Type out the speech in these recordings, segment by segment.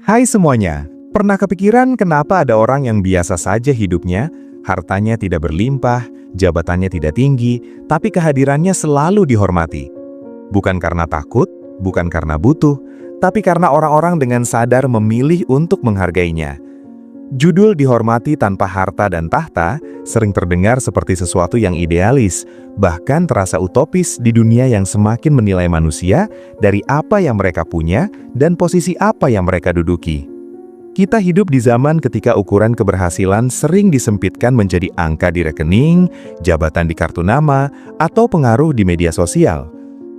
Hai semuanya, pernah kepikiran kenapa ada orang yang biasa saja hidupnya, hartanya tidak berlimpah, jabatannya tidak tinggi, tapi kehadirannya selalu dihormati? Bukan karena takut, bukan karena butuh, tapi karena orang-orang dengan sadar memilih untuk menghargainya. Judul dihormati tanpa harta dan tahta sering terdengar seperti sesuatu yang idealis, bahkan terasa utopis di dunia yang semakin menilai manusia dari apa yang mereka punya dan posisi apa yang mereka duduki. Kita hidup di zaman ketika ukuran keberhasilan sering disempitkan menjadi angka di rekening, jabatan di kartu nama, atau pengaruh di media sosial.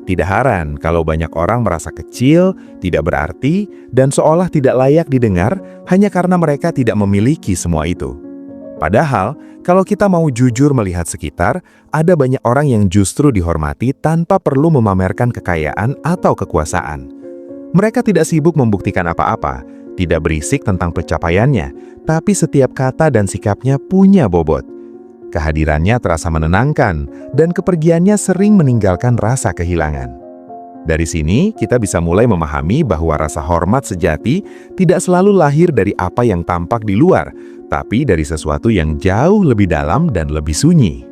Tidak heran kalau banyak orang merasa kecil, tidak berarti, dan seolah tidak layak didengar hanya karena mereka tidak memiliki semua itu. Padahal, kalau kita mau jujur melihat sekitar, ada banyak orang yang justru dihormati tanpa perlu memamerkan kekayaan atau kekuasaan. Mereka tidak sibuk membuktikan apa-apa, tidak berisik tentang pencapaiannya, tapi setiap kata dan sikapnya punya bobot. Kehadirannya terasa menenangkan, dan kepergiannya sering meninggalkan rasa kehilangan. Dari sini, kita bisa mulai memahami bahwa rasa hormat sejati tidak selalu lahir dari apa yang tampak di luar, tapi dari sesuatu yang jauh lebih dalam dan lebih sunyi.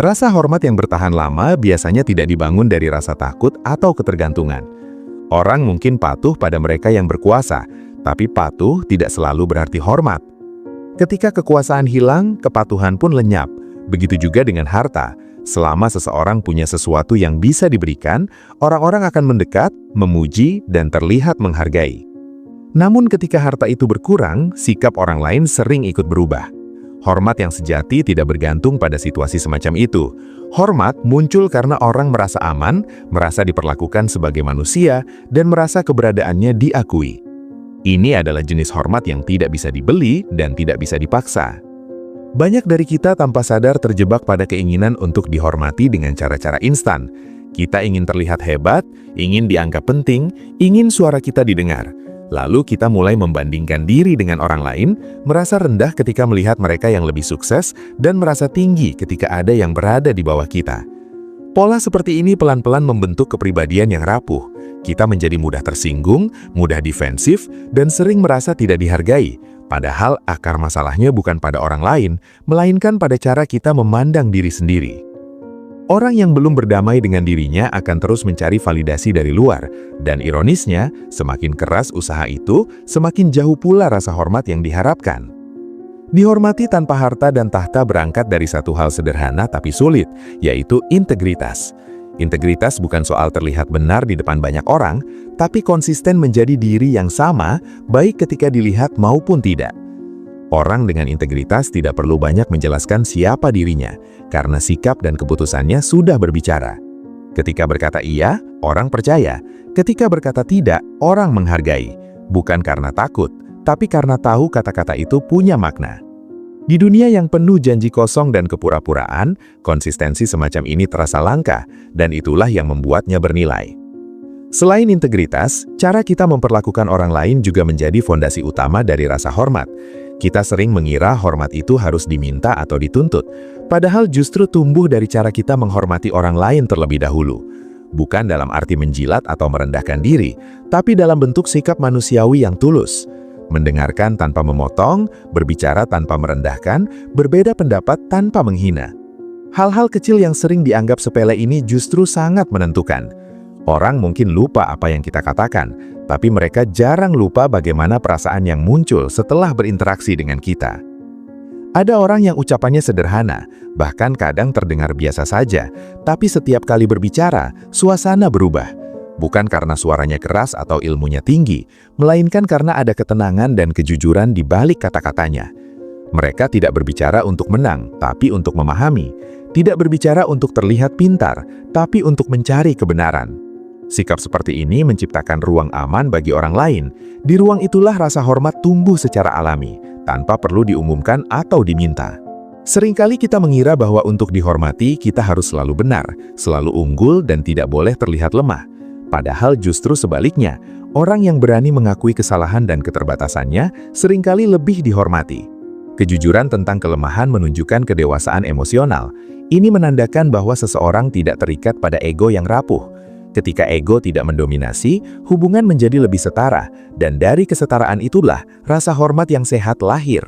Rasa hormat yang bertahan lama biasanya tidak dibangun dari rasa takut atau ketergantungan. Orang mungkin patuh pada mereka yang berkuasa, tapi patuh tidak selalu berarti hormat. Ketika kekuasaan hilang, kepatuhan pun lenyap. Begitu juga dengan harta. Selama seseorang punya sesuatu yang bisa diberikan, orang-orang akan mendekat, memuji, dan terlihat menghargai. Namun ketika harta itu berkurang, sikap orang lain sering ikut berubah. Hormat yang sejati tidak bergantung pada situasi semacam itu. Hormat muncul karena orang merasa aman, merasa diperlakukan sebagai manusia, dan merasa keberadaannya diakui. Ini adalah jenis hormat yang tidak bisa dibeli dan tidak bisa dipaksa. Banyak dari kita tanpa sadar terjebak pada keinginan untuk dihormati dengan cara-cara instan. Kita ingin terlihat hebat, ingin dianggap penting, ingin suara kita didengar. Lalu kita mulai membandingkan diri dengan orang lain, merasa rendah ketika melihat mereka yang lebih sukses, dan merasa tinggi ketika ada yang berada di bawah kita. Pola seperti ini pelan-pelan membentuk kepribadian yang rapuh. Kita menjadi mudah tersinggung, mudah defensif, dan sering merasa tidak dihargai. Padahal akar masalahnya bukan pada orang lain, melainkan pada cara kita memandang diri sendiri. Orang yang belum berdamai dengan dirinya akan terus mencari validasi dari luar. Dan ironisnya, semakin keras usaha itu, semakin jauh pula rasa hormat yang diharapkan. Dihormati tanpa harta dan tahta berangkat dari satu hal sederhana tapi sulit, yaitu integritas. Integritas bukan soal terlihat benar di depan banyak orang, tapi konsisten menjadi diri yang sama, baik ketika dilihat maupun tidak. Orang dengan integritas tidak perlu banyak menjelaskan siapa dirinya, karena sikap dan keputusannya sudah berbicara. Ketika berkata iya, orang percaya. Ketika berkata tidak, orang menghargai. Bukan karena takut, tapi karena tahu kata-kata itu punya makna. Di dunia yang penuh janji kosong dan kepura-puraan, konsistensi semacam ini terasa langka, dan itulah yang membuatnya bernilai. Selain integritas, cara kita memperlakukan orang lain juga menjadi fondasi utama dari rasa hormat. Kita sering mengira hormat itu harus diminta atau dituntut, padahal justru tumbuh dari cara kita menghormati orang lain terlebih dahulu. Bukan dalam arti menjilat atau merendahkan diri, tapi dalam bentuk sikap manusiawi yang tulus. Mendengarkan tanpa memotong, berbicara tanpa merendahkan, berbeda pendapat tanpa menghina. Hal-hal kecil yang sering dianggap sepele ini justru sangat menentukan. Orang mungkin lupa apa yang kita katakan, tapi mereka jarang lupa bagaimana perasaan yang muncul setelah berinteraksi dengan kita. Ada orang yang ucapannya sederhana, bahkan kadang terdengar biasa saja, tapi setiap kali berbicara, suasana berubah. Bukan karena suaranya keras atau ilmunya tinggi, melainkan karena ada ketenangan dan kejujuran di balik kata-katanya. Mereka tidak berbicara untuk menang, tapi untuk memahami. Tidak berbicara untuk terlihat pintar, tapi untuk mencari kebenaran. Sikap seperti ini menciptakan ruang aman bagi orang lain. Di ruang itulah rasa hormat tumbuh secara alami, tanpa perlu diumumkan atau diminta. Seringkali kita mengira bahwa untuk dihormati, kita harus selalu benar, selalu unggul, dan tidak boleh terlihat lemah. Padahal justru sebaliknya, orang yang berani mengakui kesalahan dan keterbatasannya seringkali lebih dihormati. Kejujuran tentang kelemahan menunjukkan kedewasaan emosional. Ini menandakan bahwa seseorang tidak terikat pada ego yang rapuh. Ketika ego tidak mendominasi, hubungan menjadi lebih setara, dan dari kesetaraan itulah rasa hormat yang sehat lahir.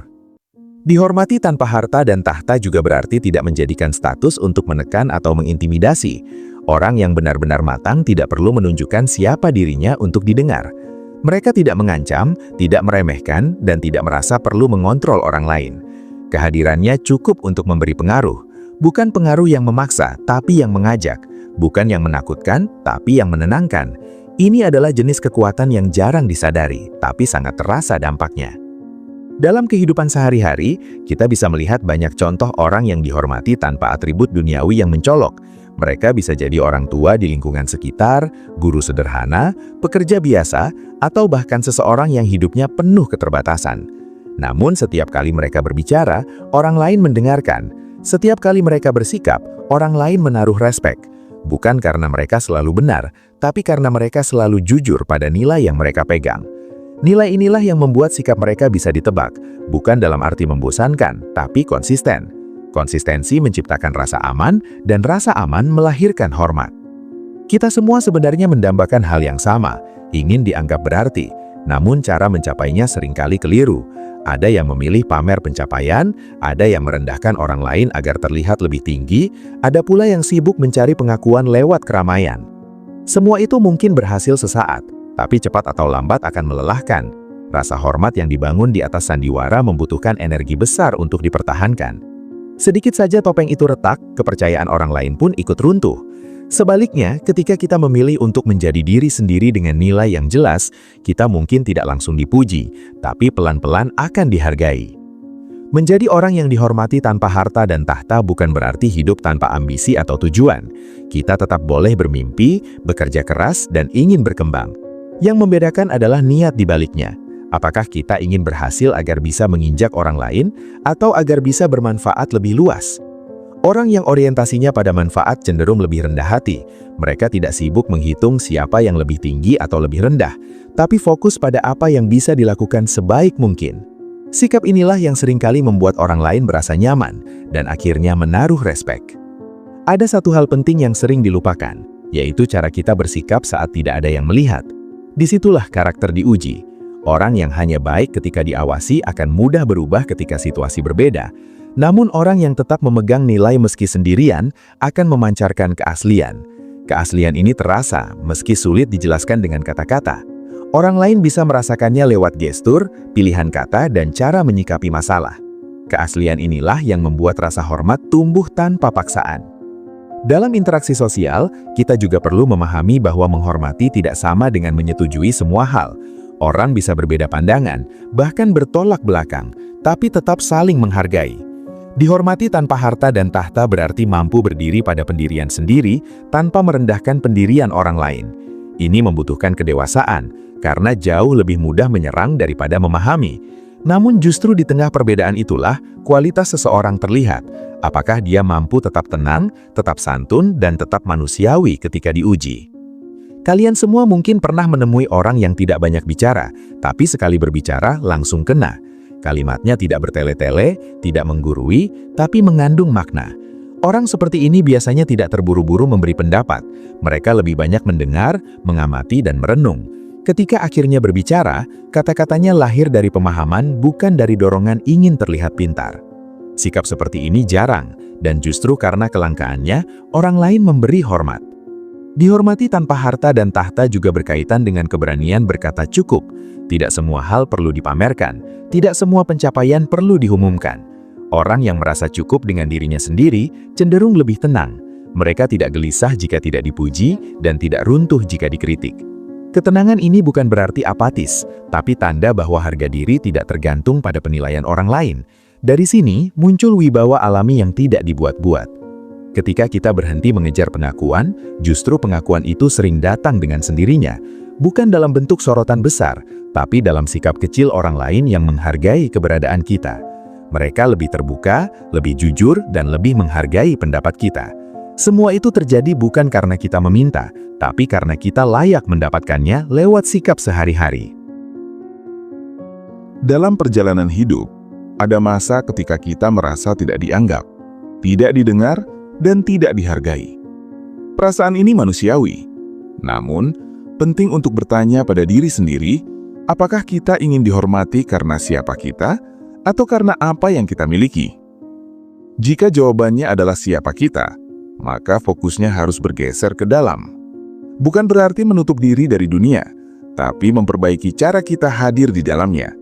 Dihormati tanpa harta dan tahta juga berarti tidak menjadikan status untuk menekan atau mengintimidasi. Orang yang benar-benar matang tidak perlu menunjukkan siapa dirinya untuk didengar. Mereka tidak mengancam, tidak meremehkan, dan tidak merasa perlu mengontrol orang lain. Kehadirannya cukup untuk memberi pengaruh, bukan pengaruh yang memaksa, tapi yang mengajak. Bukan yang menakutkan, tapi yang menenangkan. Ini adalah jenis kekuatan yang jarang disadari, tapi sangat terasa dampaknya. Dalam kehidupan sehari-hari, kita bisa melihat banyak contoh orang yang dihormati tanpa atribut duniawi yang mencolok. Mereka bisa jadi orang tua di lingkungan sekitar, guru sederhana, pekerja biasa, atau bahkan seseorang yang hidupnya penuh keterbatasan. Namun setiap kali mereka berbicara, orang lain mendengarkan. Setiap kali mereka bersikap, orang lain menaruh respek. Bukan karena mereka selalu benar, tapi karena mereka selalu jujur pada nilai yang mereka pegang. Nilai inilah yang membuat sikap mereka bisa ditebak, bukan dalam arti membosankan, tapi konsisten. Konsistensi menciptakan rasa aman, dan rasa aman melahirkan hormat. Kita semua sebenarnya mendambakan hal yang sama, ingin dianggap berarti, namun cara mencapainya seringkali keliru. Ada yang memilih pamer pencapaian, ada yang merendahkan orang lain agar terlihat lebih tinggi, ada pula yang sibuk mencari pengakuan lewat keramaian. Semua itu mungkin berhasil sesaat, tapi cepat atau lambat akan melelahkan. Rasa hormat yang dibangun di atas sandiwara membutuhkan energi besar untuk dipertahankan. Sedikit saja topeng itu retak, kepercayaan orang lain pun ikut runtuh. Sebaliknya, ketika kita memilih untuk menjadi diri sendiri dengan nilai yang jelas, kita mungkin tidak langsung dipuji, tapi pelan-pelan akan dihargai. Menjadi orang yang dihormati tanpa harta dan tahta bukan berarti hidup tanpa ambisi atau tujuan. Kita tetap boleh bermimpi, bekerja keras, dan ingin berkembang. Yang membedakan adalah niat di baliknya. Apakah kita ingin berhasil agar bisa menginjak orang lain, atau agar bisa bermanfaat lebih luas? Orang yang orientasinya pada manfaat cenderung lebih rendah hati. Mereka tidak sibuk menghitung siapa yang lebih tinggi atau lebih rendah, tapi fokus pada apa yang bisa dilakukan sebaik mungkin. Sikap inilah yang seringkali membuat orang lain merasa nyaman, dan akhirnya menaruh respek. Ada satu hal penting yang sering dilupakan, yaitu cara kita bersikap saat tidak ada yang melihat. Disitulah karakter diuji. Orang yang hanya baik ketika diawasi akan mudah berubah ketika situasi berbeda. Namun orang yang tetap memegang nilai meski sendirian akan memancarkan keaslian. Keaslian ini terasa meski sulit dijelaskan dengan kata-kata. Orang lain bisa merasakannya lewat gestur, pilihan kata, dan cara menyikapi masalah. Keaslian inilah yang membuat rasa hormat tumbuh tanpa paksaan. Dalam interaksi sosial, kita juga perlu memahami bahwa menghormati tidak sama dengan menyetujui semua hal. Orang bisa berbeda pandangan, bahkan bertolak belakang, tapi tetap saling menghargai. Dihormati tanpa harta dan tahta berarti mampu berdiri pada pendirian sendiri tanpa merendahkan pendirian orang lain. Ini membutuhkan kedewasaan, karena jauh lebih mudah menyerang daripada memahami. Namun justru di tengah perbedaan itulah kualitas seseorang terlihat. Apakah dia mampu tetap tenang, tetap santun, dan tetap manusiawi ketika diuji. Kalian semua mungkin pernah menemui orang yang tidak banyak bicara, tapi sekali berbicara langsung kena. Kalimatnya tidak bertele-tele, tidak menggurui, tapi mengandung makna. Orang seperti ini biasanya tidak terburu-buru memberi pendapat. Mereka lebih banyak mendengar, mengamati, dan merenung. Ketika akhirnya berbicara, kata-katanya lahir dari pemahaman, bukan dari dorongan ingin terlihat pintar. Sikap seperti ini jarang, dan justru karena kelangkaannya, orang lain memberi hormat. Dihormati tanpa harta dan tahta juga berkaitan dengan keberanian berkata cukup. Tidak semua hal perlu dipamerkan, tidak semua pencapaian perlu diumumkan. Orang yang merasa cukup dengan dirinya sendiri cenderung lebih tenang. Mereka tidak gelisah jika tidak dipuji dan tidak runtuh jika dikritik. Ketenangan ini bukan berarti apatis, tapi tanda bahwa harga diri tidak tergantung pada penilaian orang lain. Dari sini muncul wibawa alami yang tidak dibuat-buat. Ketika kita berhenti mengejar pengakuan, justru pengakuan itu sering datang dengan sendirinya. Bukan dalam bentuk sorotan besar, tapi dalam sikap kecil orang lain yang menghargai keberadaan kita. Mereka lebih terbuka, lebih jujur, dan lebih menghargai pendapat kita. Semua itu terjadi bukan karena kita meminta, tapi karena kita layak mendapatkannya lewat sikap sehari-hari. Dalam perjalanan hidup, ada masa ketika kita merasa tidak dianggap, tidak didengar, dan tidak dihargai. Perasaan ini manusiawi. Namun, penting untuk bertanya pada diri sendiri, apakah kita ingin dihormati karena siapa kita, atau karena apa yang kita miliki? Jika jawabannya adalah siapa kita, maka fokusnya harus bergeser ke dalam. Bukan berarti menutup diri dari dunia, tapi memperbaiki cara kita hadir di dalamnya.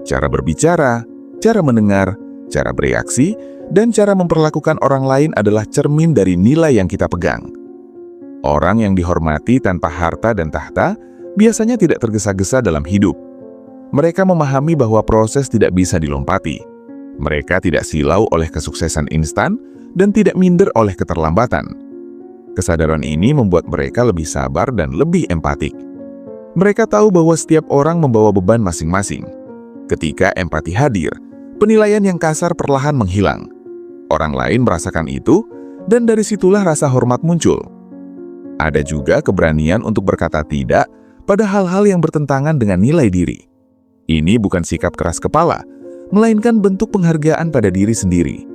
Cara berbicara, cara mendengar, cara bereaksi, dan cara memperlakukan orang lain adalah cermin dari nilai yang kita pegang. Orang yang dihormati tanpa harta dan tahta biasanya tidak tergesa-gesa dalam hidup. Mereka memahami bahwa proses tidak bisa dilompati. Mereka tidak silau oleh kesuksesan instan dan tidak minder oleh keterlambatan. Kesadaran ini membuat mereka lebih sabar dan lebih empatik. Mereka tahu bahwa setiap orang membawa beban masing-masing. Ketika empati hadir, penilaian yang kasar perlahan menghilang. Orang lain merasakan itu, dan dari situlah rasa hormat muncul. Ada juga keberanian untuk berkata tidak pada hal-hal yang bertentangan dengan nilai diri. Ini bukan sikap keras kepala, melainkan bentuk penghargaan pada diri sendiri.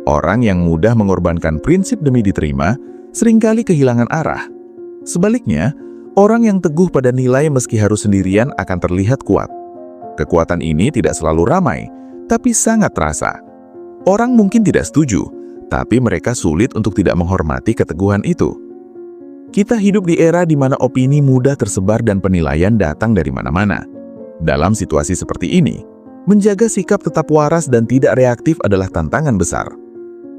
Orang yang mudah mengorbankan prinsip demi diterima, seringkali kehilangan arah. Sebaliknya, orang yang teguh pada nilai meski harus sendirian akan terlihat kuat. Kekuatan ini tidak selalu ramai, tapi sangat terasa. Orang mungkin tidak setuju, tapi mereka sulit untuk tidak menghormati keteguhan itu. Kita hidup di era di mana opini mudah tersebar dan penilaian datang dari mana-mana. Dalam situasi seperti ini, menjaga sikap tetap waras dan tidak reaktif adalah tantangan besar.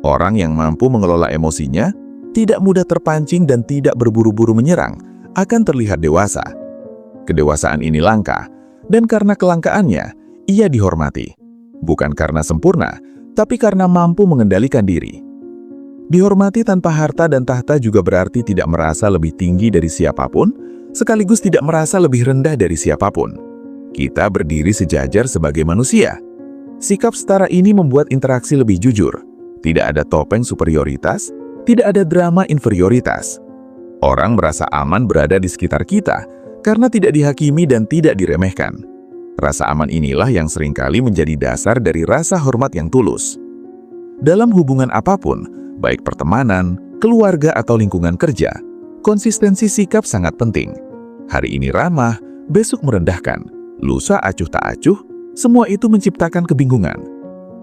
Orang yang mampu mengelola emosinya, tidak mudah terpancing dan tidak berburu-buru menyerang, akan terlihat dewasa. Kedewasaan ini langka, dan karena kelangkaannya, ia dihormati. Bukan karena sempurna, tapi karena mampu mengendalikan diri. Dihormati tanpa harta dan tahta juga berarti tidak merasa lebih tinggi dari siapapun, sekaligus tidak merasa lebih rendah dari siapapun. Kita berdiri sejajar sebagai manusia. Sikap setara ini membuat interaksi lebih jujur. Tidak ada topeng superioritas, tidak ada drama inferioritas. Orang merasa aman berada di sekitar kita karena tidak dihakimi dan tidak diremehkan. Rasa aman inilah yang seringkali menjadi dasar dari rasa hormat yang tulus. Dalam hubungan apapun, baik pertemanan, keluarga atau lingkungan kerja, konsistensi sikap sangat penting. Hari ini ramah, besok merendahkan. Lusa acuh tak acuh, semua itu menciptakan kebingungan.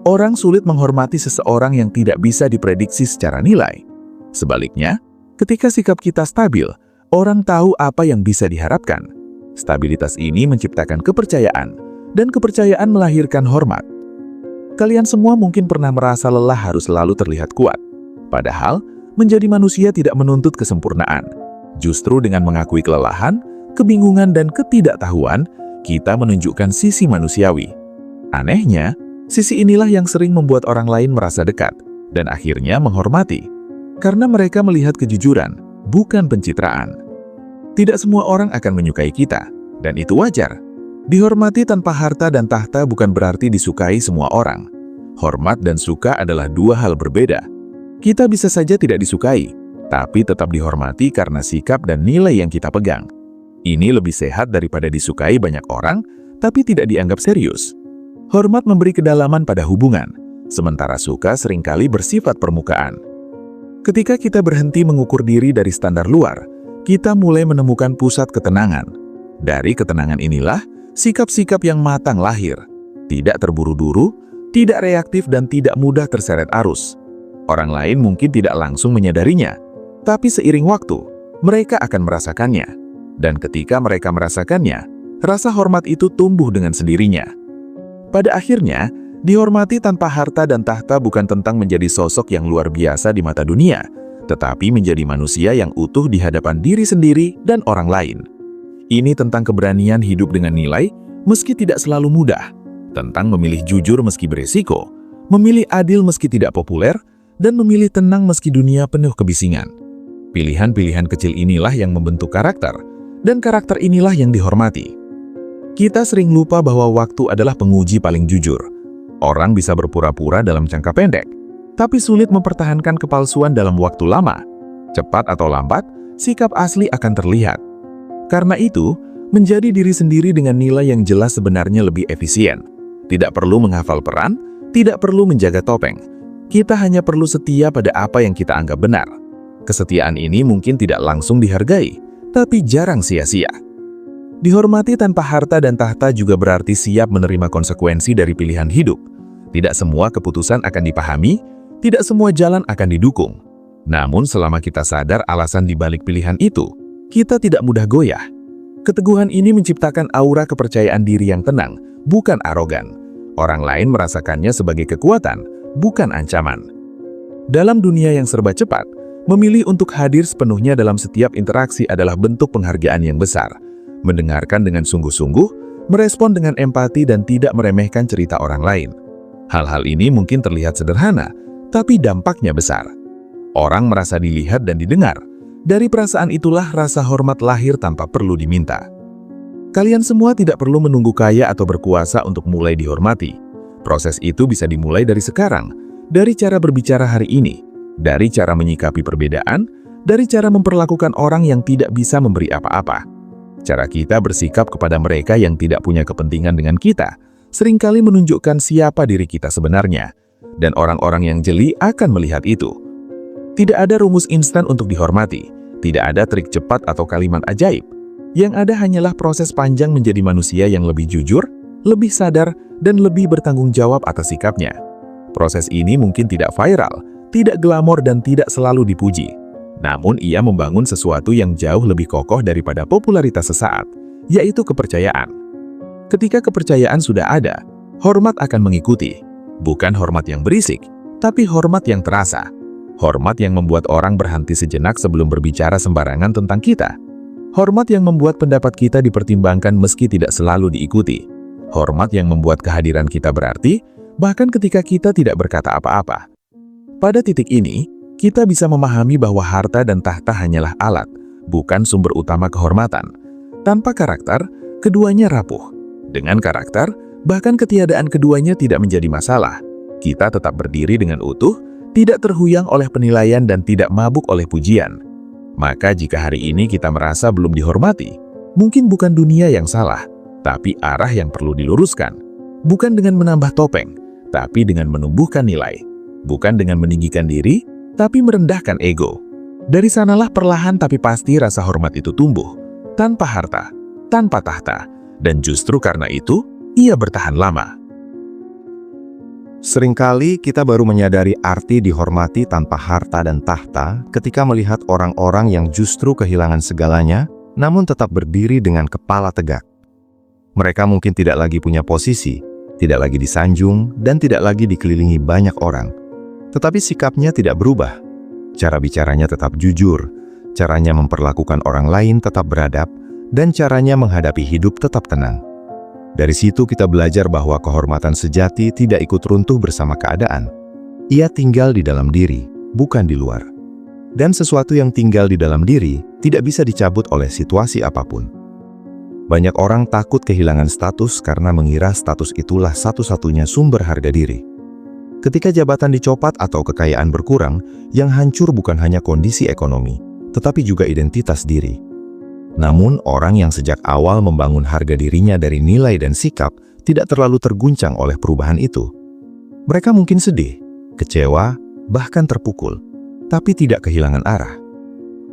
Orang sulit menghormati seseorang yang tidak bisa diprediksi secara nilai. Sebaliknya, ketika sikap kita stabil, orang tahu apa yang bisa diharapkan. Stabilitas ini menciptakan kepercayaan, dan kepercayaan melahirkan hormat. Kalian semua mungkin pernah merasa lelah harus selalu terlihat kuat. Padahal, menjadi manusia tidak menuntut kesempurnaan. Justru dengan mengakui kelelahan, kebingungan, dan ketidaktahuan, kita menunjukkan sisi manusiawi. Anehnya, sisi inilah yang sering membuat orang lain merasa dekat dan akhirnya menghormati. Karena mereka melihat kejujuran, bukan pencitraan. Tidak semua orang akan menyukai kita, dan itu wajar. Dihormati tanpa harta dan tahta bukan berarti disukai semua orang. Hormat dan suka adalah dua hal berbeda. Kita bisa saja tidak disukai, tapi tetap dihormati karena sikap dan nilai yang kita pegang. Ini lebih sehat daripada disukai banyak orang, tapi tidak dianggap serius. Hormat memberi kedalaman pada hubungan, sementara suka seringkali bersifat permukaan. Ketika kita berhenti mengukur diri dari standar luar, kita mulai menemukan pusat ketenangan. Dari ketenangan inilah, sikap-sikap yang matang lahir. Tidak terburu-buru, tidak reaktif dan tidak mudah terseret arus. Orang lain mungkin tidak langsung menyadarinya, tapi seiring waktu, mereka akan merasakannya. Dan ketika mereka merasakannya, rasa hormat itu tumbuh dengan sendirinya. Pada akhirnya, dihormati tanpa harta dan tahta bukan tentang menjadi sosok yang luar biasa di mata dunia, tetapi menjadi manusia yang utuh di hadapan diri sendiri dan orang lain. Ini tentang keberanian hidup dengan nilai, meski tidak selalu mudah, tentang memilih jujur meski beresiko, memilih adil meski tidak populer, dan memilih tenang meski dunia penuh kebisingan. Pilihan-pilihan kecil inilah yang membentuk karakter, dan karakter inilah yang dihormati. Kita sering lupa bahwa waktu adalah penguji paling jujur. Orang bisa berpura-pura dalam jangka pendek, tapi sulit mempertahankan kepalsuan dalam waktu lama. Cepat atau lambat, sikap asli akan terlihat. Karena itu, menjadi diri sendiri dengan nilai yang jelas sebenarnya lebih efisien. Tidak perlu menghafal peran, tidak perlu menjaga topeng. Kita hanya perlu setia pada apa yang kita anggap benar. Kesetiaan ini mungkin tidak langsung dihargai, tapi jarang sia-sia. Dihormati tanpa harta dan tahta juga berarti siap menerima konsekuensi dari pilihan hidup. Tidak semua keputusan akan dipahami, tidak semua jalan akan didukung. Namun selama kita sadar alasan dibalik pilihan itu, kita tidak mudah goyah. Keteguhan ini menciptakan aura kepercayaan diri yang tenang, bukan arogan. Orang lain merasakannya sebagai kekuatan, bukan ancaman. Dalam dunia yang serba cepat, memilih untuk hadir sepenuhnya dalam setiap interaksi adalah bentuk penghargaan yang besar. Mendengarkan dengan sungguh-sungguh, merespon dengan empati dan tidak meremehkan cerita orang lain. Hal-hal ini mungkin terlihat sederhana, tapi dampaknya besar. Orang merasa dilihat dan didengar. Dari perasaan itulah rasa hormat lahir tanpa perlu diminta. Kalian semua tidak perlu menunggu kaya atau berkuasa untuk mulai dihormati. Proses itu bisa dimulai dari sekarang, dari cara berbicara hari ini, dari cara menyikapi perbedaan, dari cara memperlakukan orang yang tidak bisa memberi apa-apa. Cara kita bersikap kepada mereka yang tidak punya kepentingan dengan kita seringkali menunjukkan siapa diri kita sebenarnya, dan orang-orang yang jeli akan melihat itu. Tidak ada rumus instan untuk dihormati, tidak ada trik cepat atau kalimat ajaib. Yang ada hanyalah proses panjang menjadi manusia yang lebih jujur, lebih sadar, dan lebih bertanggung jawab atas sikapnya. Proses ini mungkin tidak viral, tidak glamor, dan tidak selalu dipuji. Namun ia membangun sesuatu yang jauh lebih kokoh daripada popularitas sesaat, yaitu kepercayaan. Ketika kepercayaan sudah ada, hormat akan mengikuti. Bukan hormat yang berisik, tapi hormat yang terasa. Hormat yang membuat orang berhenti sejenak sebelum berbicara sembarangan tentang kita. Hormat yang membuat pendapat kita dipertimbangkan meski tidak selalu diikuti. Hormat yang membuat kehadiran kita berarti, bahkan ketika kita tidak berkata apa-apa. Pada titik ini, kita bisa memahami bahwa harta dan tahta hanyalah alat, bukan sumber utama kehormatan. Tanpa karakter, keduanya rapuh. Dengan karakter, bahkan ketiadaan keduanya tidak menjadi masalah. Kita tetap berdiri dengan utuh, tidak terhuyang oleh penilaian dan tidak mabuk oleh pujian. Maka jika hari ini kita merasa belum dihormati, mungkin bukan dunia yang salah, tapi arah yang perlu diluruskan. Bukan dengan menambah topeng, tapi dengan menumbuhkan nilai. Bukan dengan meninggikan diri, tapi merendahkan ego. Dari sanalah perlahan tapi pasti rasa hormat itu tumbuh, tanpa harta, tanpa tahta, dan justru karena itu, ia bertahan lama. Seringkali kita baru menyadari arti dihormati tanpa harta dan tahta ketika melihat orang-orang yang justru kehilangan segalanya, namun tetap berdiri dengan kepala tegak. Mereka mungkin tidak lagi punya posisi, tidak lagi disanjung, dan tidak lagi dikelilingi banyak orang. Tetapi sikapnya tidak berubah. Cara bicaranya tetap jujur, caranya memperlakukan orang lain tetap beradab, dan caranya menghadapi hidup tetap tenang. Dari situ kita belajar bahwa kehormatan sejati tidak ikut runtuh bersama keadaan. Ia tinggal di dalam diri, bukan di luar. Dan sesuatu yang tinggal di dalam diri tidak bisa dicabut oleh situasi apapun. Banyak orang takut kehilangan status karena mengira status itulah satu-satunya sumber harga diri. Ketika jabatan dicopot atau kekayaan berkurang, yang hancur bukan hanya kondisi ekonomi, tetapi juga identitas diri. Namun, orang yang sejak awal membangun harga dirinya dari nilai dan sikap tidak terlalu terguncang oleh perubahan itu. Mereka mungkin sedih, kecewa, bahkan terpukul, tapi tidak kehilangan arah.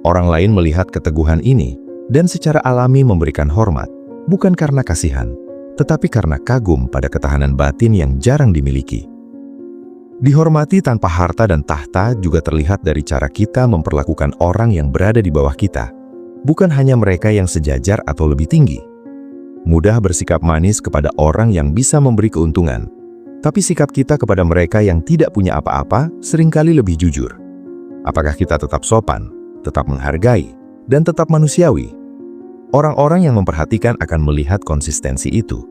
Orang lain melihat keteguhan ini dan secara alami memberikan hormat, bukan karena kasihan, tetapi karena kagum pada ketahanan batin yang jarang dimiliki. Dihormati tanpa harta dan tahta juga terlihat dari cara kita memperlakukan orang yang berada di bawah kita. Bukan hanya mereka yang sejajar atau lebih tinggi. Mudah bersikap manis kepada orang yang bisa memberi keuntungan, tapi sikap kita kepada mereka yang tidak punya apa-apa seringkali lebih jujur. Apakah kita tetap sopan, tetap menghargai, dan tetap manusiawi? Orang-orang yang memperhatikan akan melihat konsistensi itu.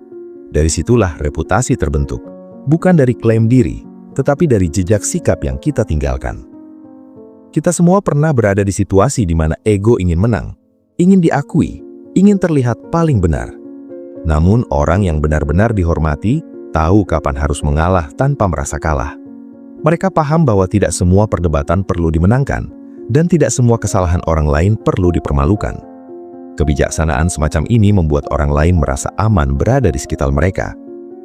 Dari situlah reputasi terbentuk, bukan dari klaim diri, tetapi dari jejak sikap yang kita tinggalkan. Kita semua pernah berada di situasi di mana ego ingin menang, ingin diakui, ingin terlihat paling benar. Namun orang yang benar-benar dihormati tahu kapan harus mengalah tanpa merasa kalah. Mereka paham bahwa tidak semua perdebatan perlu dimenangkan, dan tidak semua kesalahan orang lain perlu dipermalukan. Kebijaksanaan semacam ini membuat orang lain merasa aman berada di sekitar mereka.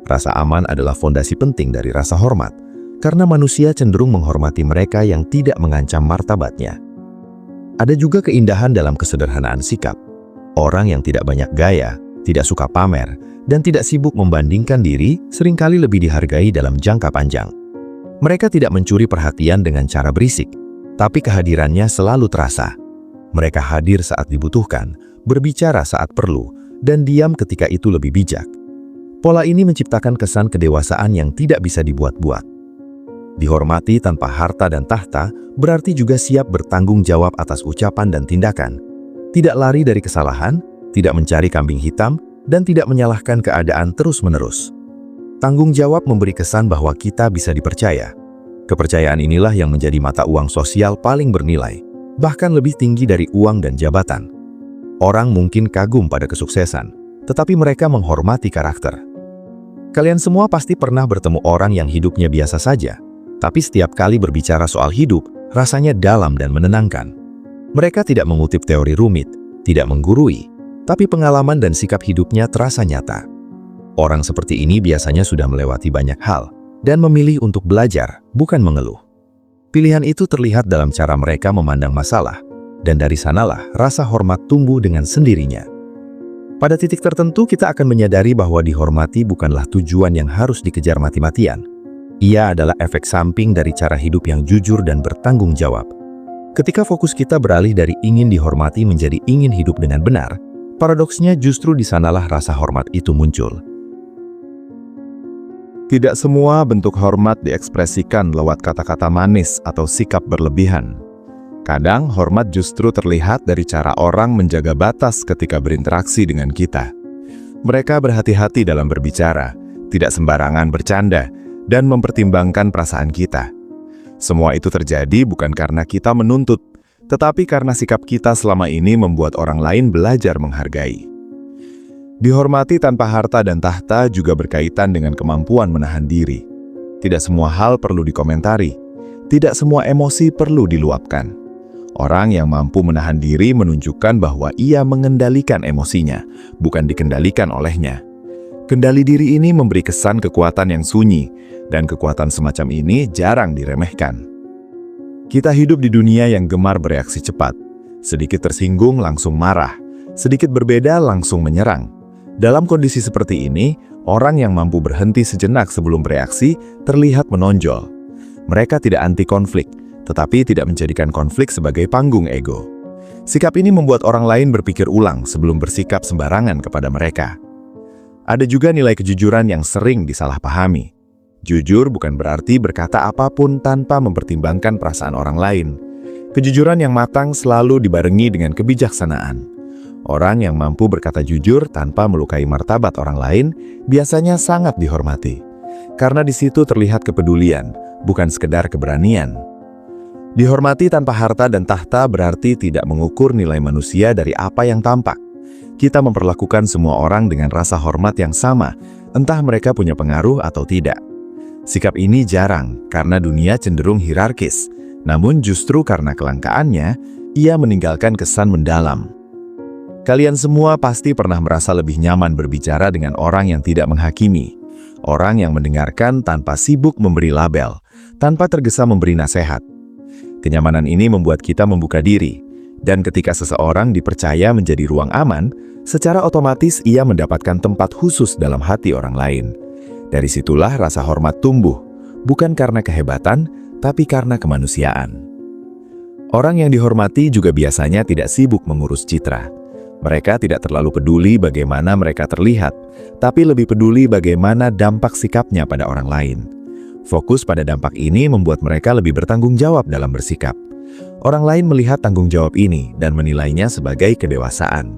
Rasa aman adalah fondasi penting dari rasa hormat, karena manusia cenderung menghormati mereka yang tidak mengancam martabatnya. Ada juga keindahan dalam kesederhanaan sikap. Orang yang tidak banyak gaya, tidak suka pamer, dan tidak sibuk membandingkan diri seringkali lebih dihargai dalam jangka panjang. Mereka tidak mencuri perhatian dengan cara berisik, tapi kehadirannya selalu terasa. Mereka hadir saat dibutuhkan, berbicara saat perlu, dan diam ketika itu lebih bijak. Pola ini menciptakan kesan kedewasaan yang tidak bisa dibuat-buat. Dihormati tanpa harta dan tahta berarti juga siap bertanggung jawab atas ucapan dan tindakan. Tidak lari dari kesalahan, tidak mencari kambing hitam, dan tidak menyalahkan keadaan terus-menerus. Tanggung jawab memberi kesan bahwa kita bisa dipercaya. Kepercayaan inilah yang menjadi mata uang sosial paling bernilai, bahkan lebih tinggi dari uang dan jabatan. Orang mungkin kagum pada kesuksesan, tetapi mereka menghormati karakter. Kalian semua pasti pernah bertemu orang yang hidupnya biasa saja, tapi setiap kali berbicara soal hidup, rasanya dalam dan menenangkan. Mereka tidak mengutip teori rumit, tidak menggurui, tapi pengalaman dan sikap hidupnya terasa nyata. Orang seperti ini biasanya sudah melewati banyak hal dan memilih untuk belajar, bukan mengeluh. Pilihan itu terlihat dalam cara mereka memandang masalah, dan dari sanalah rasa hormat tumbuh dengan sendirinya. Pada titik tertentu kita akan menyadari bahwa dihormati bukanlah tujuan yang harus dikejar mati-matian. Ia adalah efek samping dari cara hidup yang jujur dan bertanggung jawab. Ketika fokus kita beralih dari ingin dihormati menjadi ingin hidup dengan benar, paradoksnya justru di sanalah rasa hormat itu muncul. Tidak semua bentuk hormat diekspresikan lewat kata-kata manis atau sikap berlebihan. Kadang hormat justru terlihat dari cara orang menjaga batas ketika berinteraksi dengan kita. Mereka berhati-hati dalam berbicara, tidak sembarangan bercanda, dan mempertimbangkan perasaan kita. Semua itu terjadi bukan karena kita menuntut, tetapi karena sikap kita selama ini membuat orang lain belajar menghargai. Dihormati tanpa harta dan tahta juga berkaitan dengan kemampuan menahan diri. Tidak semua hal perlu dikomentari, tidak semua emosi perlu diluapkan. Orang yang mampu menahan diri menunjukkan bahwa ia mengendalikan emosinya, bukan dikendalikan olehnya. Kendali diri ini memberi kesan kekuatan yang sunyi, dan kekuatan semacam ini jarang diremehkan. Kita hidup di dunia yang gemar bereaksi cepat. Sedikit tersinggung langsung marah, sedikit berbeda langsung menyerang. Dalam kondisi seperti ini, orang yang mampu berhenti sejenak sebelum bereaksi terlihat menonjol. Mereka tidak anti konflik, tetapi tidak menjadikan konflik sebagai panggung ego. Sikap ini membuat orang lain berpikir ulang sebelum bersikap sembarangan kepada mereka. Ada juga nilai kejujuran yang sering disalahpahami. Jujur bukan berarti berkata apapun tanpa mempertimbangkan perasaan orang lain. Kejujuran yang matang selalu dibarengi dengan kebijaksanaan. Orang yang mampu berkata jujur tanpa melukai martabat orang lain biasanya sangat dihormati. Karena di situ terlihat kepedulian, bukan sekedar keberanian. Dihormati tanpa harta dan tahta berarti tidak mengukur nilai manusia dari apa yang tampak. Kita memperlakukan semua orang dengan rasa hormat yang sama, entah mereka punya pengaruh atau tidak. Sikap ini jarang karena dunia cenderung hierarkis, namun justru karena kelangkaannya, ia meninggalkan kesan mendalam. Kalian semua pasti pernah merasa lebih nyaman berbicara dengan orang yang tidak menghakimi, orang yang mendengarkan tanpa sibuk memberi label, tanpa tergesa memberi nasihat. Kenyamanan ini membuat kita membuka diri, dan ketika seseorang dipercaya menjadi ruang aman, secara otomatis ia mendapatkan tempat khusus dalam hati orang lain. Dari situlah rasa hormat tumbuh, bukan karena kehebatan, tapi karena kemanusiaan. Orang yang dihormati juga biasanya tidak sibuk mengurus citra. Mereka tidak terlalu peduli bagaimana mereka terlihat, tapi lebih peduli bagaimana dampak sikapnya pada orang lain. Fokus pada dampak ini membuat mereka lebih bertanggung jawab dalam bersikap. Orang lain melihat tanggung jawab ini dan menilainya sebagai kedewasaan.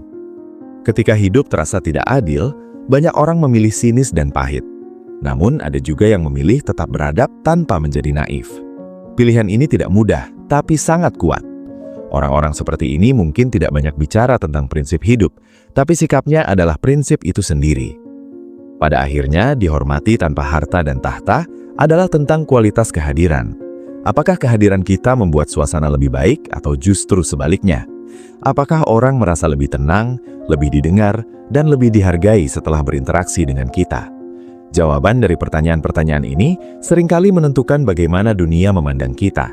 Ketika hidup terasa tidak adil, banyak orang memilih sinis dan pahit. Namun ada juga yang memilih tetap beradab tanpa menjadi naif. Pilihan ini tidak mudah, tapi sangat kuat. Orang-orang seperti ini mungkin tidak banyak bicara tentang prinsip hidup, tapi sikapnya adalah prinsip itu sendiri. Pada akhirnya, dihormati tanpa harta dan tahta adalah tentang kualitas kehadiran. Apakah kehadiran kita membuat suasana lebih baik atau justru sebaliknya? Apakah orang merasa lebih tenang, lebih didengar, dan lebih dihargai setelah berinteraksi dengan kita? Jawaban dari pertanyaan-pertanyaan ini seringkali menentukan bagaimana dunia memandang kita.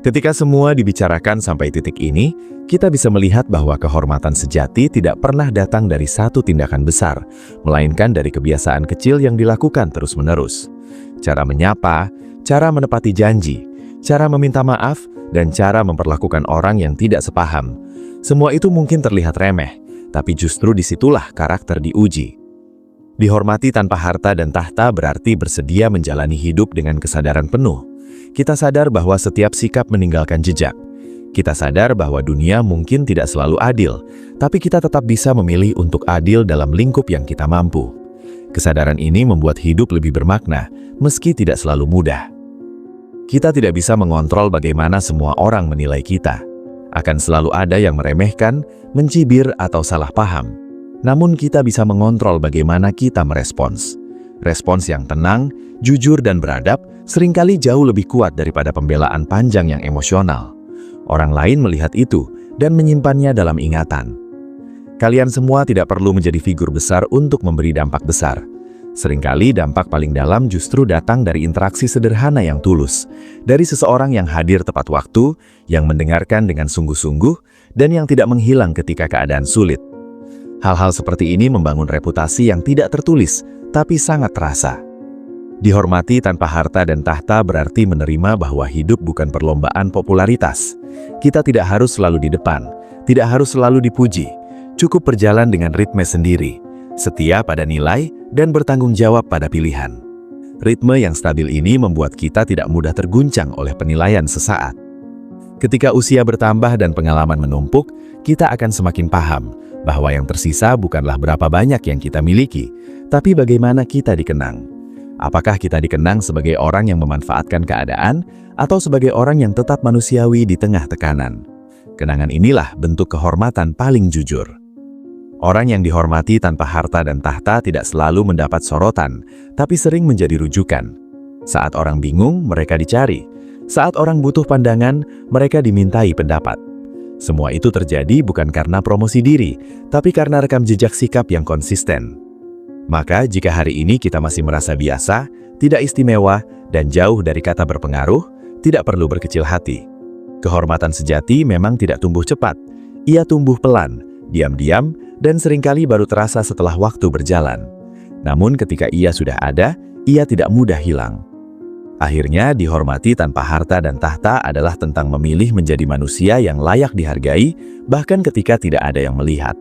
Ketika semua dibicarakan sampai titik ini, kita bisa melihat bahwa kehormatan sejati tidak pernah datang dari satu tindakan besar, melainkan dari kebiasaan kecil yang dilakukan terus-menerus. Cara menyapa, cara menepati janji, cara meminta maaf, dan cara memperlakukan orang yang tidak sepaham. Semua itu mungkin terlihat remeh, tapi justru disitulah karakter diuji. Dihormati tanpa harta dan tahta berarti bersedia menjalani hidup dengan kesadaran penuh. Kita sadar bahwa setiap sikap meninggalkan jejak. Kita sadar bahwa dunia mungkin tidak selalu adil, tapi kita tetap bisa memilih untuk adil dalam lingkup yang kita mampu. Kesadaran ini membuat hidup lebih bermakna, meski tidak selalu mudah. Kita tidak bisa mengontrol bagaimana semua orang menilai kita. Akan selalu ada yang meremehkan, mencibir, atau salah paham. Namun kita bisa mengontrol bagaimana kita merespons. Respons yang tenang, jujur, dan beradab seringkali jauh lebih kuat daripada pembelaan panjang yang emosional. Orang lain melihat itu dan menyimpannya dalam ingatan. Kalian semua tidak perlu menjadi figur besar untuk memberi dampak besar. Seringkali dampak paling dalam justru datang dari interaksi sederhana yang tulus, dari seseorang yang hadir tepat waktu, yang mendengarkan dengan sungguh-sungguh, dan yang tidak menghilang ketika keadaan sulit. Hal-hal seperti ini membangun reputasi yang tidak tertulis, tapi sangat terasa. Dihormati tanpa harta dan tahta berarti menerima bahwa hidup bukan perlombaan popularitas. Kita tidak harus selalu di depan, tidak harus selalu dipuji. Cukup berjalan dengan ritme sendiri, setia pada nilai, dan bertanggung jawab pada pilihan. Ritme yang stabil ini membuat kita tidak mudah terguncang oleh penilaian sesaat. Ketika usia bertambah dan pengalaman menumpuk, kita akan semakin paham bahwa yang tersisa bukanlah berapa banyak yang kita miliki, tapi bagaimana kita dikenang. Apakah kita dikenang sebagai orang yang memanfaatkan keadaan, atau sebagai orang yang tetap manusiawi di tengah tekanan? Kenangan inilah bentuk kehormatan paling jujur. Orang yang dihormati tanpa harta dan tahta tidak selalu mendapat sorotan, tapi sering menjadi rujukan. Saat orang bingung, mereka dicari. Saat orang butuh pandangan, mereka dimintai pendapat. Semua itu terjadi bukan karena promosi diri, tapi karena rekam jejak sikap yang konsisten. Maka jika hari ini kita masih merasa biasa, tidak istimewa, dan jauh dari kata berpengaruh, tidak perlu berkecil hati. Kehormatan sejati memang tidak tumbuh cepat. Ia tumbuh pelan, diam-diam, dan seringkali baru terasa setelah waktu berjalan. Namun ketika ia sudah ada, ia tidak mudah hilang. Akhirnya, dihormati tanpa harta dan tahta adalah tentang memilih menjadi manusia yang layak dihargai, bahkan ketika tidak ada yang melihat.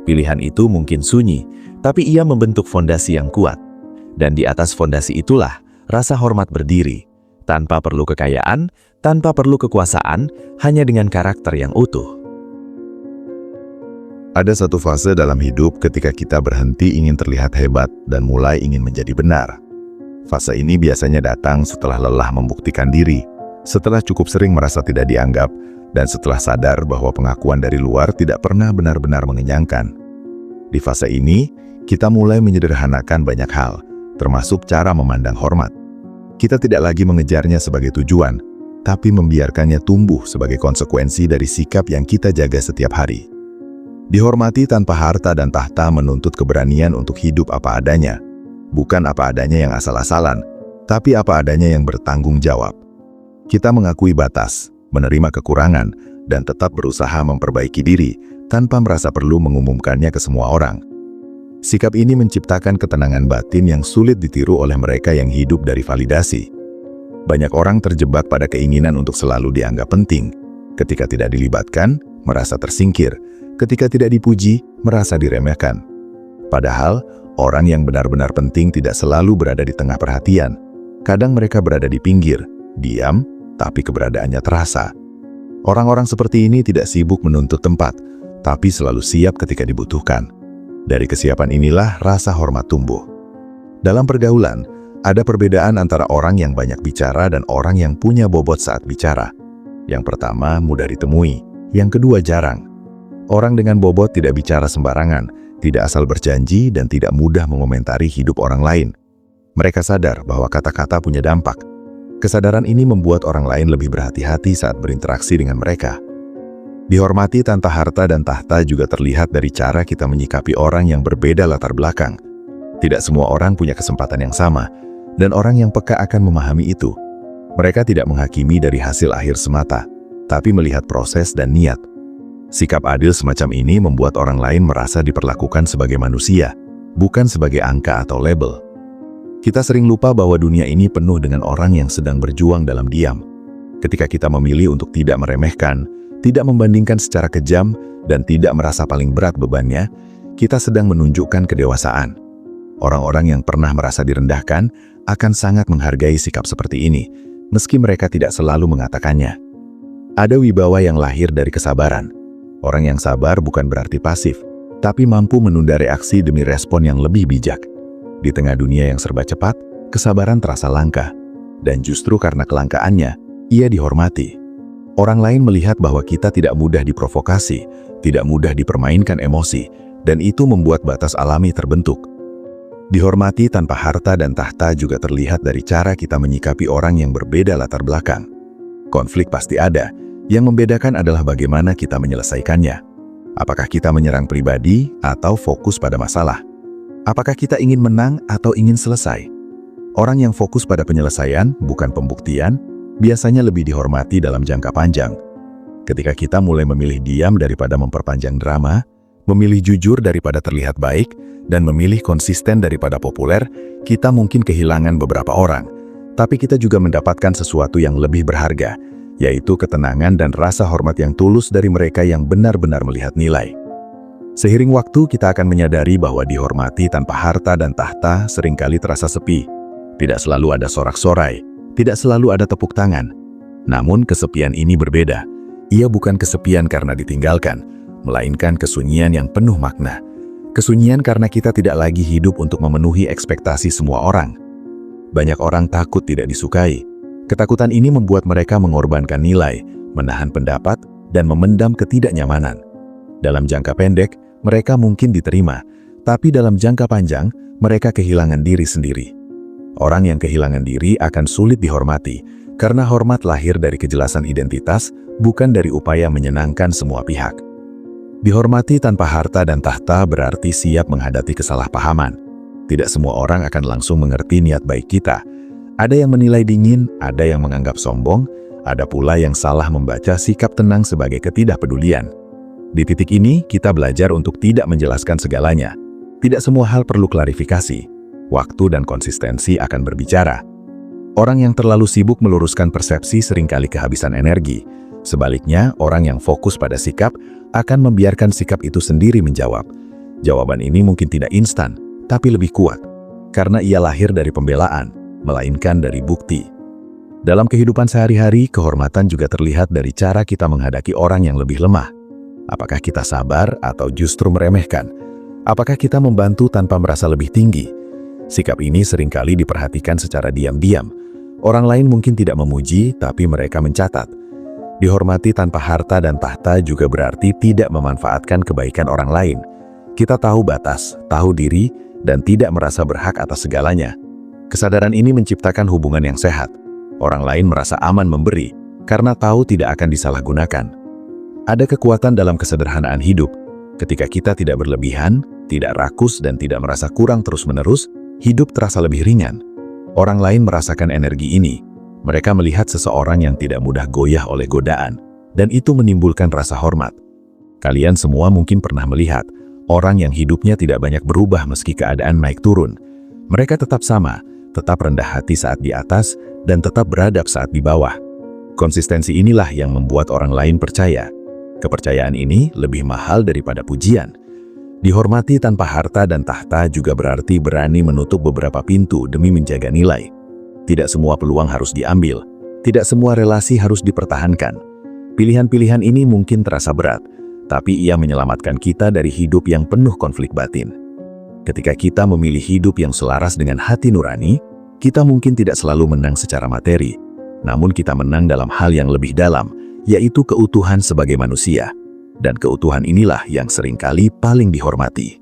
Pilihan itu mungkin sunyi, tapi ia membentuk fondasi yang kuat. Dan di atas fondasi itulah rasa hormat berdiri, tanpa perlu kekayaan, tanpa perlu kekuasaan, hanya dengan karakter yang utuh. Ada satu fase dalam hidup ketika kita berhenti ingin terlihat hebat dan mulai ingin menjadi benar. Fase ini biasanya datang setelah lelah membuktikan diri, setelah cukup sering merasa tidak dianggap, dan setelah sadar bahwa pengakuan dari luar tidak pernah benar-benar mengenyangkan. Di fase ini, kita mulai menyederhanakan banyak hal, termasuk cara memandang hormat. Kita tidak lagi mengejarnya sebagai tujuan, tapi membiarkannya tumbuh sebagai konsekuensi dari sikap yang kita jaga setiap hari. Dihormati tanpa harta dan tahta menuntut keberanian untuk hidup apa adanya. Bukan apa adanya yang asal-asalan, tapi apa adanya yang bertanggung jawab. Kita mengakui batas, menerima kekurangan, dan tetap berusaha memperbaiki diri tanpa merasa perlu mengumumkannya ke semua orang. Sikap ini menciptakan ketenangan batin yang sulit ditiru oleh mereka yang hidup dari validasi. Banyak orang terjebak pada keinginan untuk selalu dianggap penting. Ketika tidak dilibatkan, merasa tersingkir. Ketika tidak dipuji, merasa diremehkan. Padahal, orang yang benar-benar penting tidak selalu berada di tengah perhatian. Kadang mereka berada di pinggir, diam, tapi keberadaannya terasa. Orang-orang seperti ini tidak sibuk menuntut tempat, tapi selalu siap ketika dibutuhkan. Dari kesiapan inilah rasa hormat tumbuh. Dalam pergaulan, ada perbedaan antara orang yang banyak bicara dan orang yang punya bobot saat bicara. Yang pertama, mudah ditemui. Yang kedua, jarang. Orang dengan bobot tidak bicara sembarangan, tidak asal berjanji, dan tidak mudah mengomentari hidup orang lain. Mereka sadar bahwa kata-kata punya dampak. Kesadaran ini membuat orang lain lebih berhati-hati saat berinteraksi dengan mereka. Dihormati tanpa harta dan tahta juga terlihat dari cara kita menyikapi orang yang berbeda latar belakang. Tidak semua orang punya kesempatan yang sama, dan orang yang peka akan memahami itu. Mereka tidak menghakimi dari hasil akhir semata, tapi melihat proses dan niat. Sikap adil semacam ini membuat orang lain merasa diperlakukan sebagai manusia, bukan sebagai angka atau label. Kita sering lupa bahwa dunia ini penuh dengan orang yang sedang berjuang dalam diam. Ketika kita memilih untuk tidak meremehkan, tidak membandingkan secara kejam, dan tidak merasa paling berat bebannya, kita sedang menunjukkan kedewasaan. Orang-orang yang pernah merasa direndahkan akan sangat menghargai sikap seperti ini, meski mereka tidak selalu mengatakannya. Ada wibawa yang lahir dari kesabaran. Orang yang sabar bukan berarti pasif, tapi mampu menunda reaksi demi respon yang lebih bijak. Di tengah dunia yang serba cepat, kesabaran terasa langka, dan justru karena kelangkaannya, ia dihormati. Orang lain melihat bahwa kita tidak mudah diprovokasi, tidak mudah dipermainkan emosi, dan itu membuat batas alami terbentuk. Dihormati tanpa harta dan tahta juga terlihat dari cara kita menyikapi orang yang berbeda latar belakang. Konflik pasti ada, yang membedakan adalah bagaimana kita menyelesaikannya. Apakah kita menyerang pribadi atau fokus pada masalah? Apakah kita ingin menang atau ingin selesai? Orang yang fokus pada penyelesaian, bukan pembuktian, biasanya lebih dihormati dalam jangka panjang. Ketika kita mulai memilih diam daripada memperpanjang drama, memilih jujur daripada terlihat baik, dan memilih konsisten daripada populer, kita mungkin kehilangan beberapa orang. Tapi kita juga mendapatkan sesuatu yang lebih berharga, yaitu ketenangan dan rasa hormat yang tulus dari mereka yang benar-benar melihat nilai. Seiring waktu, kita akan menyadari bahwa dihormati tanpa harta dan tahta seringkali terasa sepi. Tidak selalu ada sorak-sorai, tidak selalu ada tepuk tangan. Namun kesepian ini berbeda. Ia bukan kesepian karena ditinggalkan, melainkan kesunyian yang penuh makna. Kesunyian karena kita tidak lagi hidup untuk memenuhi ekspektasi semua orang. Banyak orang takut tidak disukai. Ketakutan ini membuat mereka mengorbankan nilai, menahan pendapat, dan memendam ketidaknyamanan. Dalam jangka pendek, mereka mungkin diterima, tapi dalam jangka panjang, mereka kehilangan diri sendiri. Orang yang kehilangan diri akan sulit dihormati, karena hormat lahir dari kejelasan identitas, bukan dari upaya menyenangkan semua pihak. Dihormati tanpa harta dan tahta berarti siap menghadapi kesalahpahaman. Tidak semua orang akan langsung mengerti niat baik kita. Ada yang menilai dingin, ada yang menganggap sombong, ada pula yang salah membaca sikap tenang sebagai ketidakpedulian. Di titik ini, kita belajar untuk tidak menjelaskan segalanya. Tidak semua hal perlu klarifikasi. Waktu dan konsistensi akan berbicara. Orang yang terlalu sibuk meluruskan persepsi seringkali kehabisan energi. Sebaliknya, orang yang fokus pada sikap akan membiarkan sikap itu sendiri menjawab. Jawaban ini mungkin tidak instan, tapi lebih kuat. Karena ia lahir dari pembelaan, melainkan dari bukti. Dalam kehidupan sehari-hari, kehormatan juga terlihat dari cara kita menghadapi orang yang lebih lemah. Apakah kita sabar atau justru meremehkan? Apakah kita membantu tanpa merasa lebih tinggi? Sikap ini seringkali diperhatikan secara diam-diam. Orang lain mungkin tidak memuji, tapi mereka mencatat. Dihormati tanpa harta dan tahta juga berarti tidak memanfaatkan kebaikan orang lain. Kita tahu batas, tahu diri, dan tidak merasa berhak atas segalanya. Kesadaran ini menciptakan hubungan yang sehat. Orang lain merasa aman memberi, karena tahu tidak akan disalahgunakan. Ada kekuatan dalam kesederhanaan hidup. Ketika kita tidak berlebihan, tidak rakus, dan tidak merasa kurang terus-menerus, hidup terasa lebih ringan. Orang lain merasakan energi ini. Mereka melihat seseorang yang tidak mudah goyah oleh godaan, dan itu menimbulkan rasa hormat. Kalian semua mungkin pernah melihat orang yang hidupnya tidak banyak berubah meski keadaan naik turun. Mereka tetap sama, tetap rendah hati saat di atas, dan tetap beradab saat di bawah. Konsistensi inilah yang membuat orang lain percaya. Kepercayaan ini lebih mahal daripada pujian. Dihormati tanpa harta dan tahta juga berarti berani menutup beberapa pintu demi menjaga nilai. Tidak semua peluang harus diambil, tidak semua relasi harus dipertahankan. Pilihan-pilihan ini mungkin terasa berat, tapi ia menyelamatkan kita dari hidup yang penuh konflik batin. Ketika kita memilih hidup yang selaras dengan hati nurani, kita mungkin tidak selalu menang secara materi, namun kita menang dalam hal yang lebih dalam, yaitu keutuhan sebagai manusia. Dan keutuhan inilah yang seringkali paling dihormati.